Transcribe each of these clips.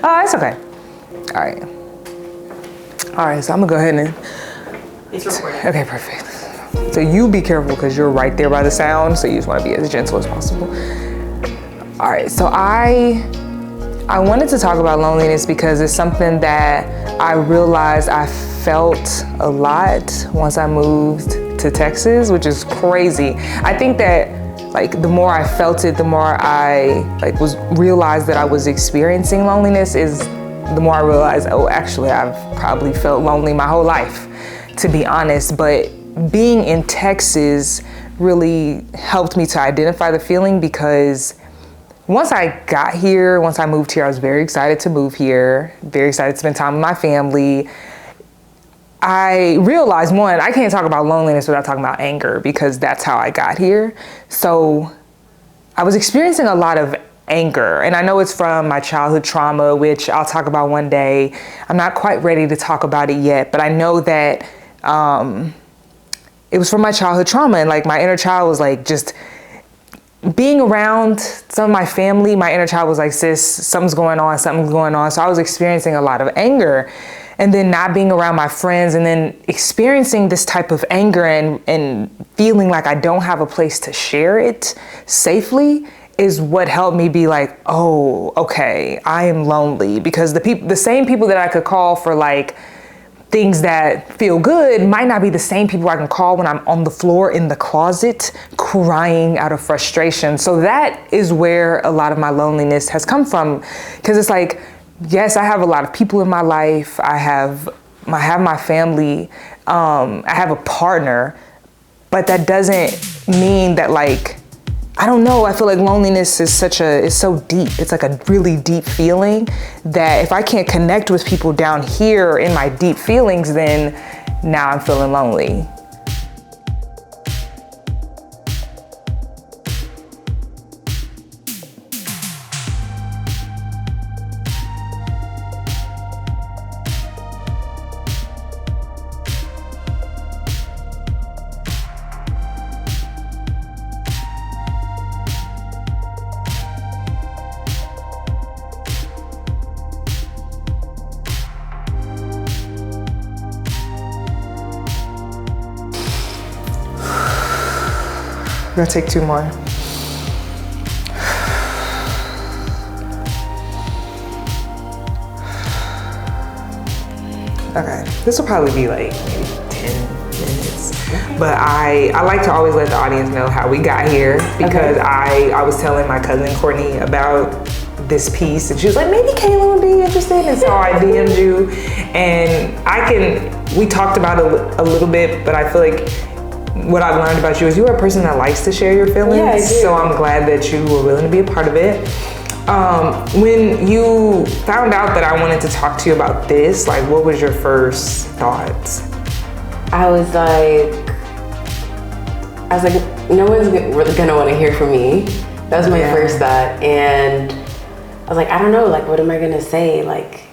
Oh, it's okay. All right. All right, so I'm gonna go ahead and... It's recording. Okay, perfect. So you be careful because you're right there by the sound, so you just wanna be as gentle as possible. All right, so I wanted to talk about loneliness because it's something that I realized I felt a lot once I moved to Texas, which is crazy. I think that like the more I felt it, the more I realized that I was experiencing loneliness is the more I realized, oh, actually I've probably felt lonely my whole life, to be honest. But being in Texas really helped me to identify the feeling because once I got here, once I moved here, I was very excited to move here, very excited to spend time with my family. I realized, one, I can't talk about loneliness without talking about anger because that's how I got here. So I was experiencing a lot of anger, and I know it's from my childhood trauma, which I'll talk about one day. I'm not quite ready to talk about it yet, but I know that it was from my childhood trauma, and like my inner child was like just being around some of my family. My inner child was like, sis, something's going on. So I was experiencing a lot of anger. And then not being around my friends and then experiencing this type of anger and feeling like I don't have a place to share it safely is what helped me be like, oh, okay, I am lonely. Because the same people that I could call for like things that feel good might not be the same people I can call when I'm on the floor in the closet crying out of frustration. So that is where a lot of my loneliness has come from. Because it's like, yes, I have a lot of people in my life. I have my family. I have a partner, but that doesn't mean that like, I don't know. I feel like loneliness is so deep. It's like a really deep feeling that if I can't connect with people down here in my deep feelings, then now I'm feeling lonely. We're gonna take two more. Okay, this will probably be like maybe 10 minutes. But I like to always let the audience know how we got here because I was telling my cousin Courtney about this piece and she was like, maybe Kayla would be interested. And so I DM'd you and we talked about it a little bit, but I feel like what I've learned about you is you're a person that likes to share your feelings. Yeah, I do. So I'm glad that you were willing to be a part of it. When you found out that I wanted to talk to you about this, like what was your first thoughts? I was like, no one's really gonna want to hear from me. That was my first thought. And I was like, I don't know, like what am I gonna say? Like,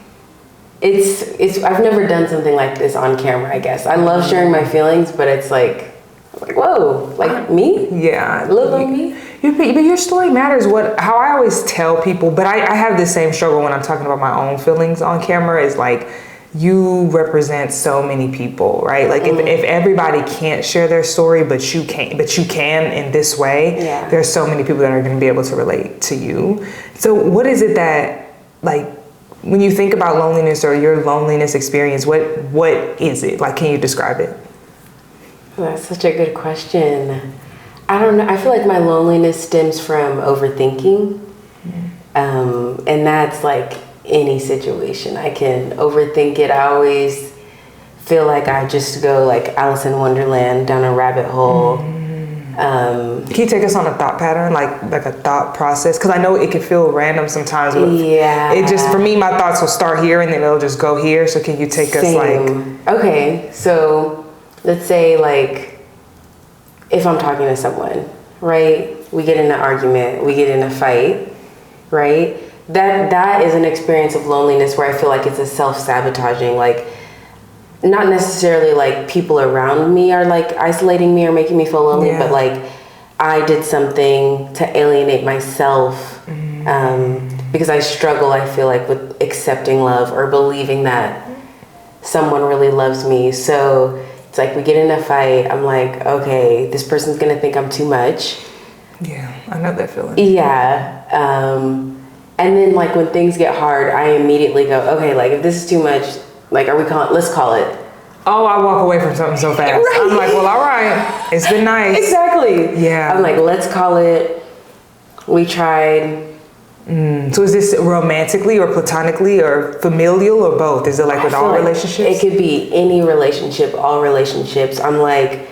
I've never done something like this on camera, I guess. I love sharing my feelings, but it's like, whoa, like me? Yeah. Little me? But your story matters. How I always tell people, but I have the same struggle when I'm talking about my own feelings on camera is like, you represent so many people, right? Like if everybody can't share their story, but you can in this way, there's so many people that are gonna be able to relate to you. So what is it that, like, when you think about loneliness or your loneliness experience, what is it? Like, can you describe it? That's such a good question. I don't know. I feel like my loneliness stems from overthinking. And that's like any situation. I can overthink it. I always feel like I just go like Alice in Wonderland down a rabbit hole. Can you take us on a thought pattern, like a thought process? Because I know it can feel random sometimes. But it just, for me, my thoughts will start here and then it'll just go here. So can you take us like... Okay, so let's say like, if I'm talking to someone, right? We get in an argument, we get in a fight, right? That is an experience of loneliness where I feel like it's a self-sabotaging, like, not necessarily like people around me are like isolating me or making me feel lonely, but like I did something to alienate myself because I struggle, I feel like, with accepting love or believing that someone really loves me. So it's like we get in a fight, I'm like, okay, this person's gonna think I'm too much. Yeah, I know that feeling. Yeah. And then like when things get hard, I immediately go, okay, like if this is too much, like let's call it. Oh, I walk away from something so fast. Right. I'm like, well, all right, it's been nice. Exactly. Yeah. I'm like, let's call it. We tried. So is this romantically or platonically or familial or both? Is it like with all relationships? It could be any relationship, all relationships. I'm like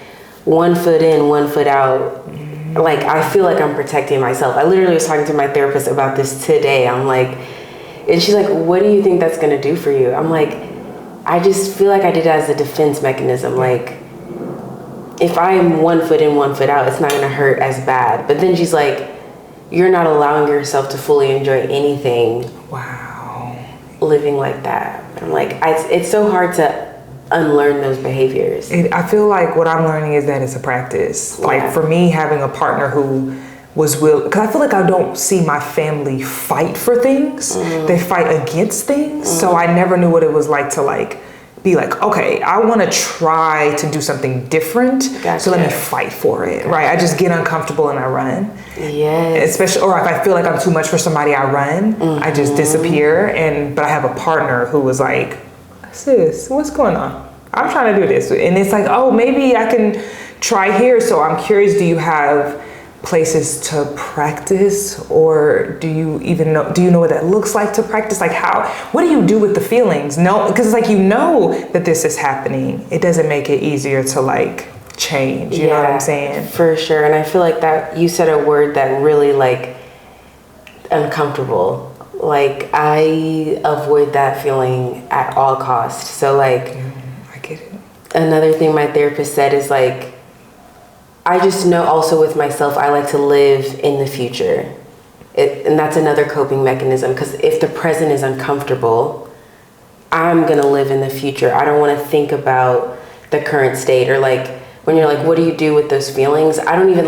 1 foot in, 1 foot out. Like, I feel like I'm protecting myself. I literally was talking to my therapist about this today. I'm like, and she's like, what do you think that's going to do for you? I'm like, I just feel like I did it as a defense mechanism. Like, if I am 1 foot in, 1 foot out, it's not going to hurt as bad. But then she's like, you're not allowing yourself to fully enjoy anything. Wow. Living like that. I'm like, it's so hard to unlearn those behaviors. I feel like what I'm learning is that it's a practice. Yeah. Like for me, having a partner who was because I feel like I don't see my family fight for things. They fight against things. So I never knew what it was like to like be like, okay, I want to try to do something different. Gotcha. So let me fight for it, right? I just get uncomfortable and I run. Yes. Especially, or if I feel like I'm too much for somebody, I run. I just disappear. But I have a partner who was like, sis, what's going on? I'm trying to do this. And it's like, oh, maybe I can try here. So I'm curious, do you have places to practice, or do you know what that looks like to practice? Like what do you do with the feelings? No, because it's like, you know that this is happening. It doesn't make it easier to like change. You know what I'm saying? For sure. And I feel like that you said a word that really like uncomfortable. Like I avoid that feeling at all costs. So like, I get it. Another thing my therapist said is like, I just know also with myself, I like to live in the future. And that's another coping mechanism, because if the present is uncomfortable, I'm going to live in the future. I don't want to think about the current state, or like when you're like, what do you do with those feelings? I don't even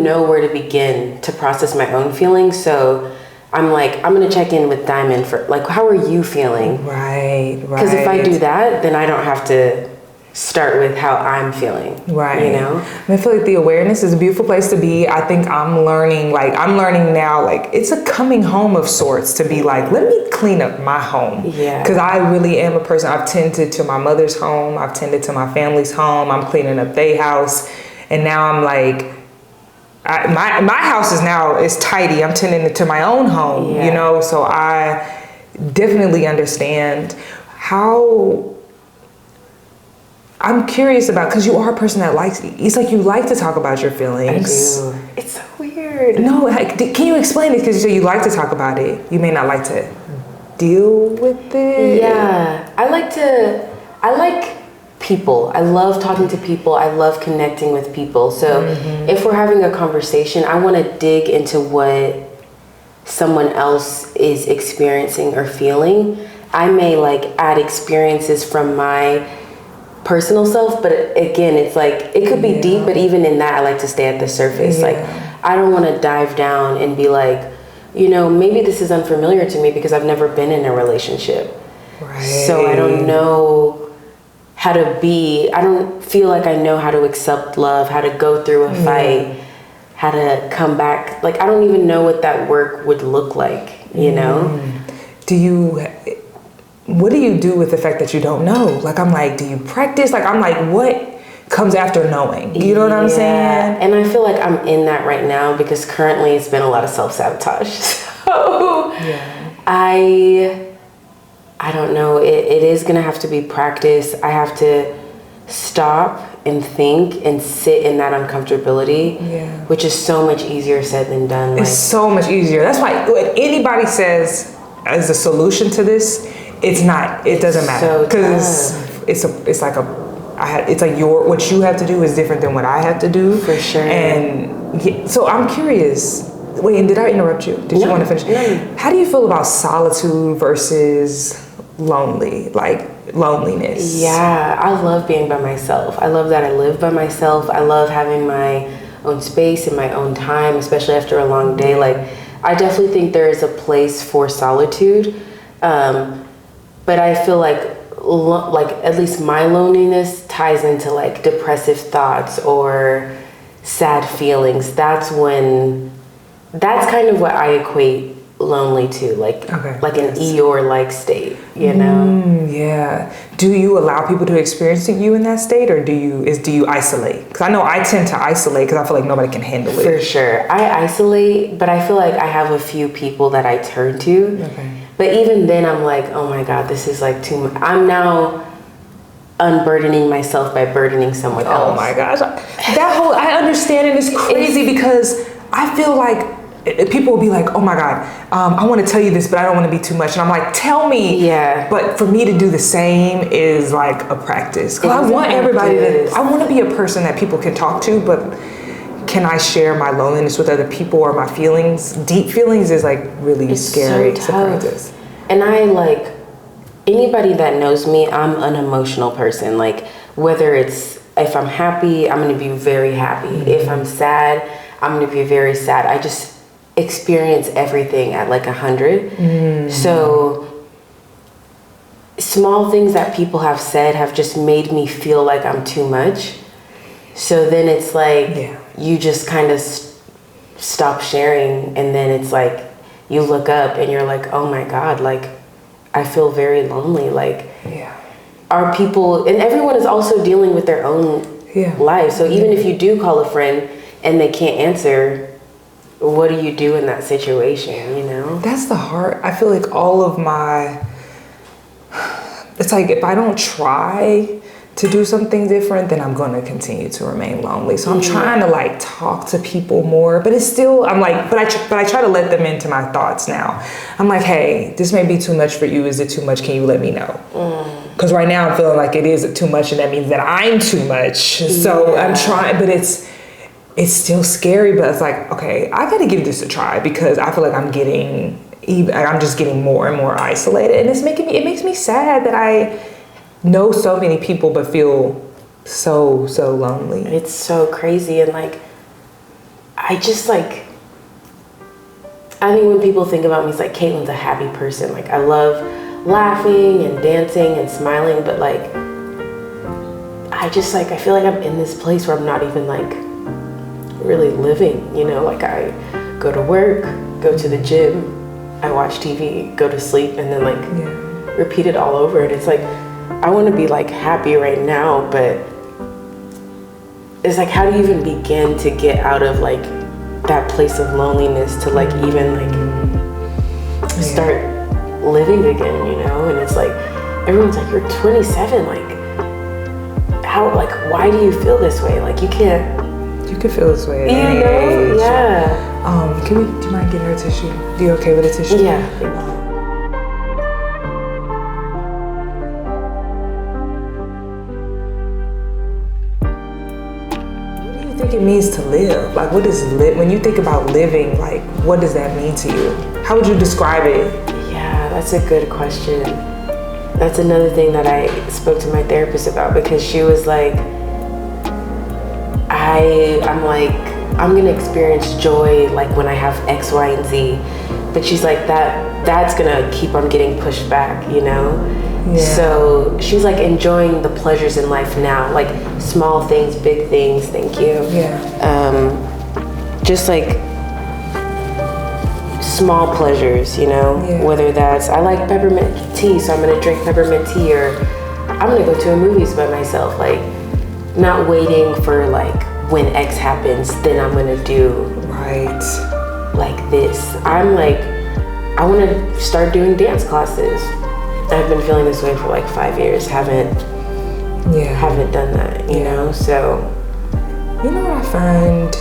know where to begin to process my own feelings. So I'm like, I'm going to check in with Diamond for like, how are you feeling? Right. Because if I do that, then I don't have to start with how I'm feeling. Right. You know? I feel like the awareness is a beautiful place to be. I think I'm learning now, like it's a coming home of sorts to be like, let me clean up my home. Yeah. Because I really am a person, I've tended to my mother's home, I've tended to my family's home, I'm cleaning up their house. And now I'm like, my house is tidy. I'm tending to my own home, you know? So I definitely understand how. I'm curious about, because you are a person that it's like you like to talk about your feelings. I do. It's so weird. No, like, can you explain it? Because you say you like to talk about it. You may not like to deal with it. Yeah. I like people. I love talking to people. I love connecting with people. So if we're having a conversation, I want to dig into what someone else is experiencing or feeling. I may like add experiences from my personal self, but again, it's like it could be deep, but even in that I like to stay at the surface. Like I don't want to dive down and be like, you know, maybe this is unfamiliar to me because I've never been in a relationship. Right. So I don't know how to be, I don't feel like I know how to accept love, how to go through a fight, how to come back. Like I don't even know what that work would look like, you know? What do you do with the fact that you don't know? Like, I'm like, do you practice? Like, I'm like, what comes after knowing? You know what I'm saying? And I feel like I'm in that right now because currently it's been a lot of self-sabotage. So I don't know. It is going to have to be practice. I have to stop and think and sit in that uncomfortability, which is so much easier said than done. It's so much easier. That's why when anybody says as a solution to this, it's not. It doesn't matter because it's like what you have to do is different than what I have to do. For sure. And so I'm curious. Wait, and did I interrupt you? Did you want to finish? No. How do you feel about solitude versus loneliness? Yeah, I love being by myself. I love that I live by myself. I love having my own space and my own time, especially after a long day. Like I definitely think there is a place for solitude, but I feel like at least my loneliness ties into like depressive thoughts or sad feelings. That's kind of what I equate lonely to, like an Eeyore-like state, you know? Yeah. Do you allow people to experience you in that state, or do you isolate? Because I know I tend to isolate because I feel like nobody can handle it. For sure. I isolate, but I feel like I have a few people that I turn to. Okay. But even then I'm like, oh my God, this is like too much. I'm now unburdening myself by burdening someone else. Oh my gosh. I understand it. It's crazy because I feel like people will be like, oh my God, I want to tell you this, but I don't want to be too much. And I'm like, tell me. Yeah. But for me to do the same is like a practice. Because I want everybody I want to be a person that people can talk to, but can I share my loneliness with other people or my feelings? Deep feelings is like really scary. So tough. And I like, anybody that knows me, I'm an emotional person. Like whether it's, if I'm happy, I'm going to be very happy. If I'm sad, I'm going to be very sad. I just experience everything at like 100. So small things that people have said have just made me feel like I'm too much. So then it's like you just kind of stop sharing, and then it's like you look up and you're like, oh my God, like I feel very lonely. Like are people, and everyone is also dealing with their own life. So even if you do call a friend and they can't answer, what do you do in that situation, you know? That's the hard. I feel like all of it's like if I don't try to do something different, then I'm going to continue to remain lonely. So I'm trying to like talk to people more, but it's still, I'm like, but I try to let them into my thoughts now. I'm like, hey, this may be too much for you. Is it too much? Can you let me know? Because right now I'm feeling like it is too much, and that means that I'm too much. So I'm trying, but it's still scary, but it's like, okay, I got to give this a try, because I feel like I'm just getting more and more isolated, and it makes me sad that I know so many people but feel so lonely. It's so crazy. And like I think when people think about me, it's like Caitlin's a happy person. Like I love laughing and dancing and smiling, but like I feel like I'm in this place where I'm not even like really living, you know? Like I go to work, go to the gym, I watch TV, go to sleep, and then like repeat it all over. And it's like I want to be like happy right now, but it's like, how do you even begin to get out of like that place of loneliness to like even like start living again, you know? And it's like everyone's like, you're 27, like how, like why do you feel this way? Like you can feel this way at any age. Do you mind getting her a tissue? Are you okay with a tissue? Yeah. What do you think it means to live? Like, what is when you think about living, like, what does that mean to you? How would you describe it? Yeah, that's a good question. That's another thing that I spoke to my therapist about, because she was like, I'm gonna experience joy like when I have X, Y, and Z. But she's like, that's gonna keep on getting pushed back, you know? Yeah. So she's like enjoying the pleasures in life now, like small things, big things, thank you. Just like small pleasures, you know? Whether that's, I like peppermint tea, so I'm gonna drink peppermint tea, or I'm gonna go to a movies by myself, like not waiting for like when X happens, then I'm gonna do like this. I'm like, I want to start doing dance classes. I've been feeling this way for like 5 years. Haven't done that, you know? So, you know what I find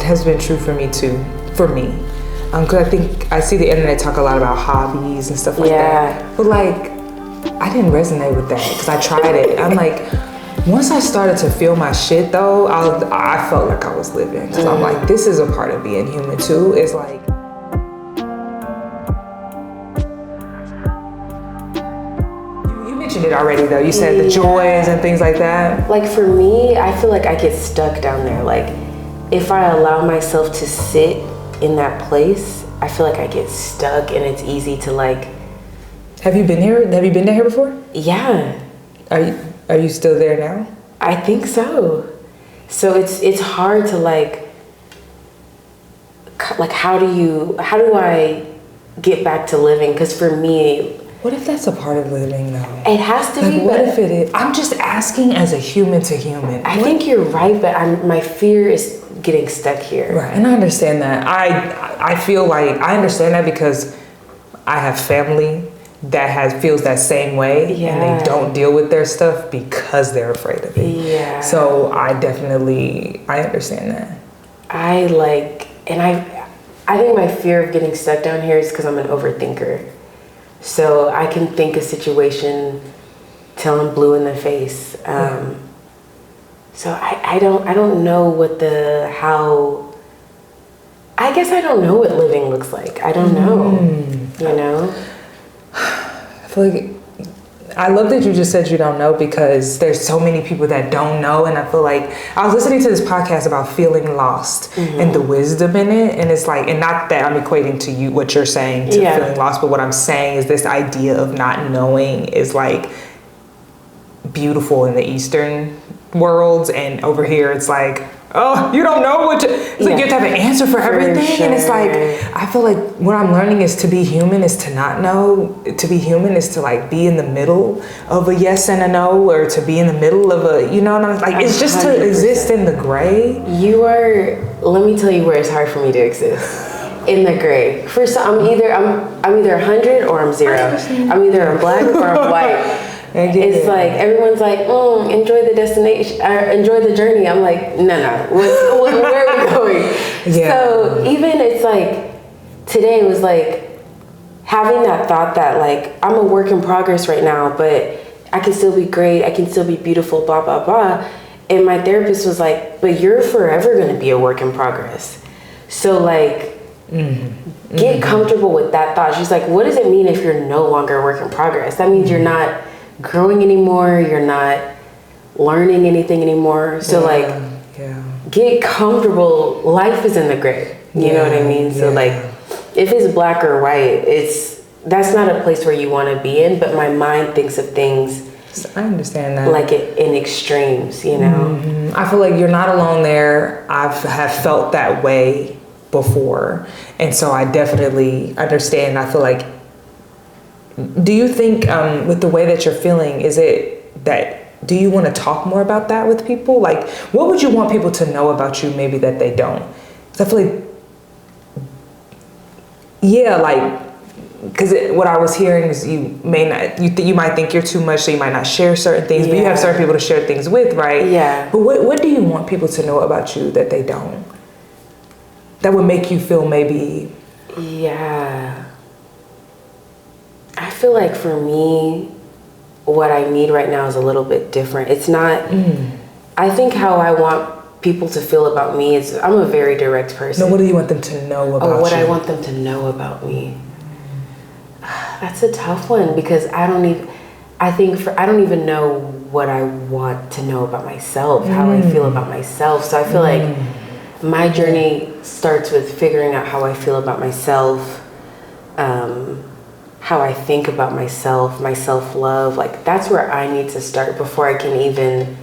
has been true for me too, because I think I see the internet talk a lot about hobbies and stuff like that. But like, I didn't resonate with that because I tried it. I'm like, once I started to feel my shit though, I felt like I was living. Because I'm like, this is a part of being human too. It's like, you mentioned it already though. You said the joys and things like that. Like for me, I feel like I get stuck down there. Like if I allow myself to sit in that place I feel like I get stuck, and it's easy to like. Have you been here? Have you been down here before? Yeah. Are you still there now? I think so. So it's hard to like how do I get back to living? Because for me, what if that's a part of living though? It has to like, be. What if it is? I'm just asking as a human to human. I think you're right, but my fear is getting stuck here. Right, and I understand that. I feel like I understand that because I have family that feels that same way, and they don't deal with their stuff because they're afraid of it. Yeah. So I understand that. I think my fear of getting stuck down here is because I'm an overthinker. So I can think a situation till I'm blue in the face. So I don't know I guess I don't know what living looks like. I don't know, you know? I feel like I love that you just said you don't know because there's so many people that don't know, and I feel like I was listening to this podcast about feeling lost and the wisdom in it, and it's like, and not that I'm equating to you what you're saying to feeling lost, but what I'm saying is this idea of not knowing is like beautiful in the Eastern worlds, and over here it's like, oh, you don't know it's like you have to have an answer for everything. Sure. And it's like, I feel like what I'm learning is to be human is to not know. To be human is to like be in the middle of a yes and a no, or to be in the middle of a, you know what I'm like, it's just 100%. To exist in the gray. Let me tell you where it's hard for me to exist. In the gray. First, I'm either 100 or I'm 0. I'm either I'm black or I'm white. It's like everyone's like, enjoy the destination, enjoy the journey. I'm like, no, where are we going? Yeah. So even it's like today was like having that thought that like I'm a work in progress right now, but I can still be great. I can still be beautiful. Blah blah blah. And my therapist was like, but you're forever going to be a work in progress. So like. Get comfortable with that thought. She's like, what does it mean if you're no longer a work in progress? That means you're not growing anymore, you're not learning anything anymore. So get comfortable. Life is in the gray. You know what I mean? So like if it's black or white, that's not a place where you want to be in, but my mind thinks of things, I understand that, like in extremes, you know. I feel like you're not alone there. Have felt that way before, and so I definitely understand. I feel like, do you think with the way that you're feeling, is it that, do you want to talk more about that with people? Like, what would you want people to know about you maybe that they don't? Because I feel like, because what I was hearing is you might think you're too much, so you might not share certain things, but you have certain people to share things with, right? Yeah. But what do you want people to know about you that they don't? That would make you feel maybe... Yeah. I feel like for me, what I need right now is a little bit different. It's not... I think how I want people to feel about me is, I'm a very direct person. No, what do you want them to know about you? What I want them to know about me. That's a tough one because I don't even know what I want to know about myself, how I feel about myself. So I feel like my journey starts with figuring out how I feel about myself, how I think about myself, my self-love. Like that's where I need to start before I can even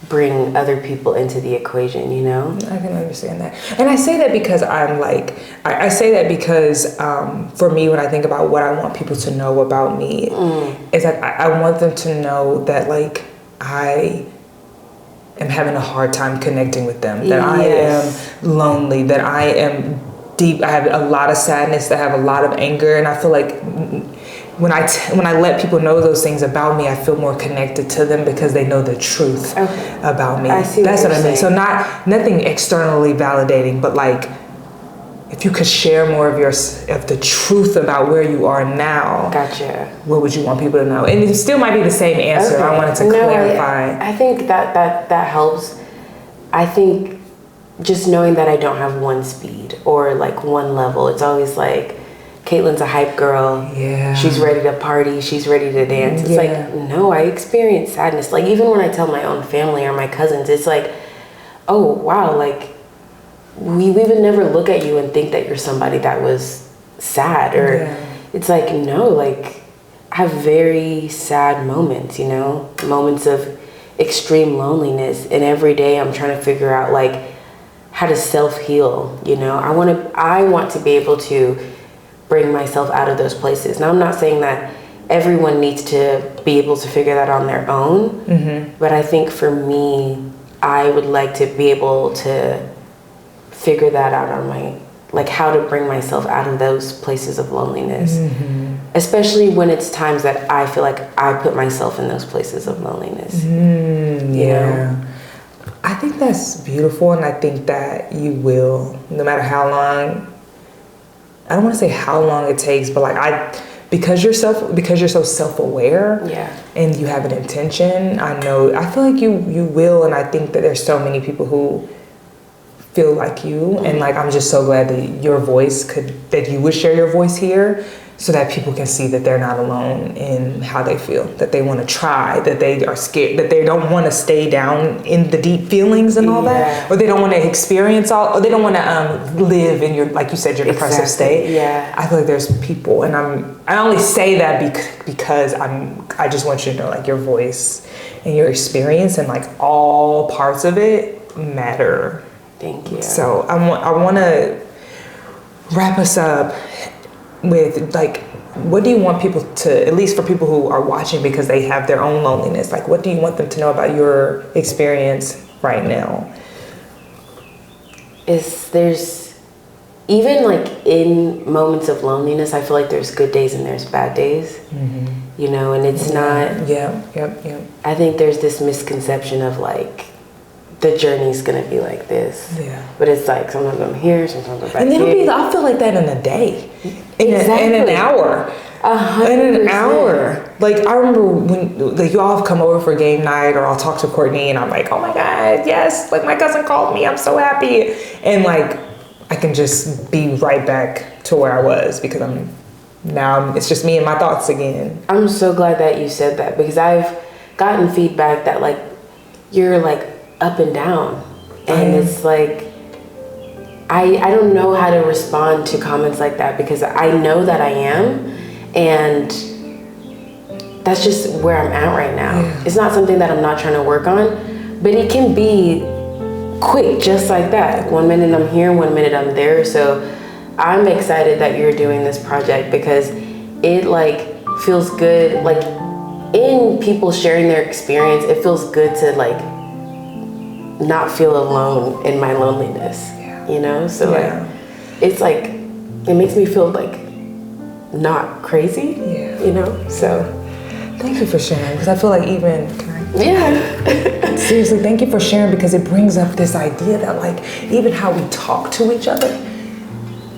bring other people into the equation, you know? I can understand that. And I say that because I say that because for me, when I think about what I want people to know about me, is that I want them to know that like I am having a hard time connecting with them, that I am lonely, that I am deep, I have a lot of sadness, that I have a lot of anger, and I feel like when I let people know those things about me, I feel more connected to them because they know the truth about me. I see. That's what I mean. So nothing externally validating, but like if you could share more of the truth about where you are now. Gotcha. What would you want people to know? And it still might be the same answer. Okay. I wanted to clarify. I think that helps. I think just knowing that I don't have one speed or like one level. It's always like, Caitlin's a hype girl. Yeah. She's ready to party. She's ready to dance. It's like, no, I experience sadness. Like even when I tell my own family or my cousins, it's like, oh wow, like we would never look at you and think that you're somebody that was sad, or it's like, no, like I have very sad moments, you know, moments of extreme loneliness, and every day I'm trying to figure out like how to self-heal, you know. I want to be able to bring myself out of those places. Now, I'm not saying that everyone needs to be able to figure that on their own, but I think for me, I would like to be able to figure that out on my, like how to bring myself out of those places of loneliness, especially when it's times that I feel like I put myself in those places of loneliness. You know? I think that's beautiful, and I think that you will, no matter how long, I don't want to say how long it takes, but like because you're so self-aware, and you have an intention, I feel like you will, and I think that there's so many people who feel like you, and like I'm just so glad that that you would share your voice here, so that people can see that they're not alone in how they feel, that they want to try, that they are scared, that they don't want to stay down in the deep feelings and all that, or they don't want to experience or they don't want to live in your, like you said, your depressive state. I feel like there's people, and I only say that because I just want you to know, like, your voice and your experience and like all parts of it matter. Thank you. So I want to wrap us up with, like, what do you want people to, at least for people who are watching because they have their own loneliness, like what do you want them to know about your experience right now? There's even like in moments of loneliness, I feel like there's good days and there's bad days, you know, and it's not. I think there's this misconception of like the journey's gonna be like this, but it's like sometimes I'm here, sometimes I'm back and it'll here. be, I feel like that in a day, in an hour. 100%. In an hour. Like, I remember when, like, you all have come over for game night, or I'll talk to Courtney and I'm like, oh my God, yes, like my cousin called me, I'm so happy. And like, I can just be right back to where I was because it's just me and my thoughts again. I'm so glad that you said that, because I've gotten feedback that like, you're like up and down. And it's like, I don't know how to respond to comments like that, because I know that I am, and that's just where I'm at right now. It's not something that I'm not trying to work on, but it can be quick, just like that. 1 minute I'm here, 1 minute I'm there. So I'm excited that you're doing this project, because it like feels good, like in people sharing their experience, it feels good to like not feel alone in my loneliness, you know? So like, it's like, it makes me feel like not crazy, you know? So thank you for sharing, because I feel like seriously, thank you for sharing, because it brings up this idea that like, even how we talk to each other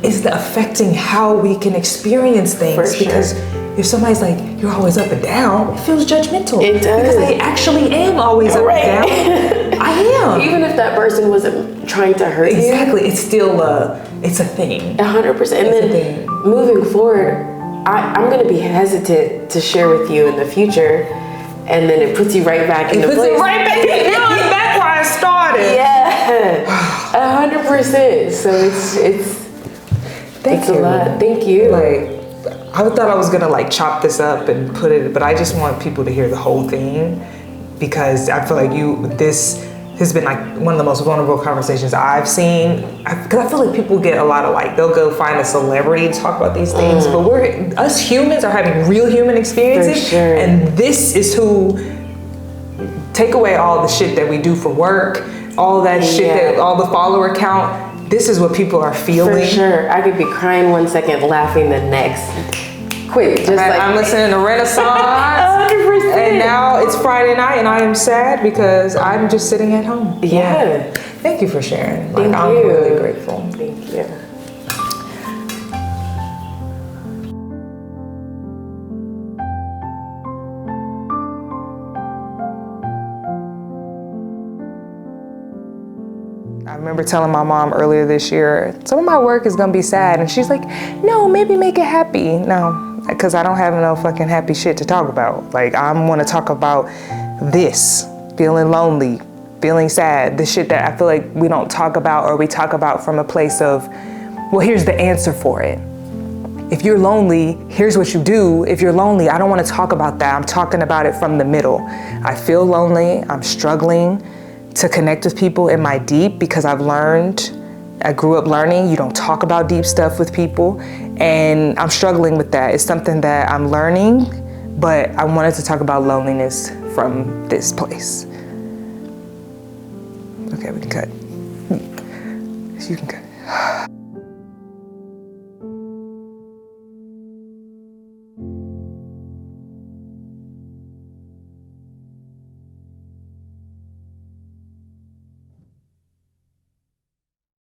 is affecting how we can experience things. Because if somebody's like, you're always up and down, it feels judgmental. It does. Because I actually am always up and down. I am. Even if that person wasn't trying to hurt you. Exactly. It's still it's a thing. 100%. And then moving forward, I'm going to be hesitant to share with you in the future. And then it puts you right back into place. It puts it right back in. That's why I started. Yeah. 100%. So it's a lot. Thank you. Like, I thought I was gonna like chop this up and put it, but I just want people to hear the whole thing, because I feel like this has been like one of the most vulnerable conversations I've seen. Because I feel like people get a lot of like, they'll go find a celebrity to talk about these things, but us humans are having real human experiences. For sure. And this is who, take away all the shit that we do for work, all that shit, that all the follower count. This is what people are feeling. For sure. I could be crying 1 second, laughing the next. Quick, just like I'm listening to Renaissance. 100%. And now it's Friday night and I am sad because I'm just sitting at home. Yeah. Thank you for sharing. Thank you. I'm really grateful. Thank you. I remember telling my mom earlier this year, some of my work is gonna be sad. And she's like, no, maybe make it happy. No, because I don't have no fucking happy shit to talk about. Like, I want to talk about this, feeling lonely, feeling sad, the shit that I feel like we don't talk about, or we talk about from a place of, well, here's the answer for it. If you're lonely, here's what you do. If you're lonely, I don't want to talk about that. I'm talking about it from the middle. I feel lonely. I'm struggling to connect with people in my deep because I grew up learning you don't talk about deep stuff with people. And I'm struggling with that. It's something that I'm learning, but I wanted to talk about loneliness from this place. Okay, we can cut. You can cut.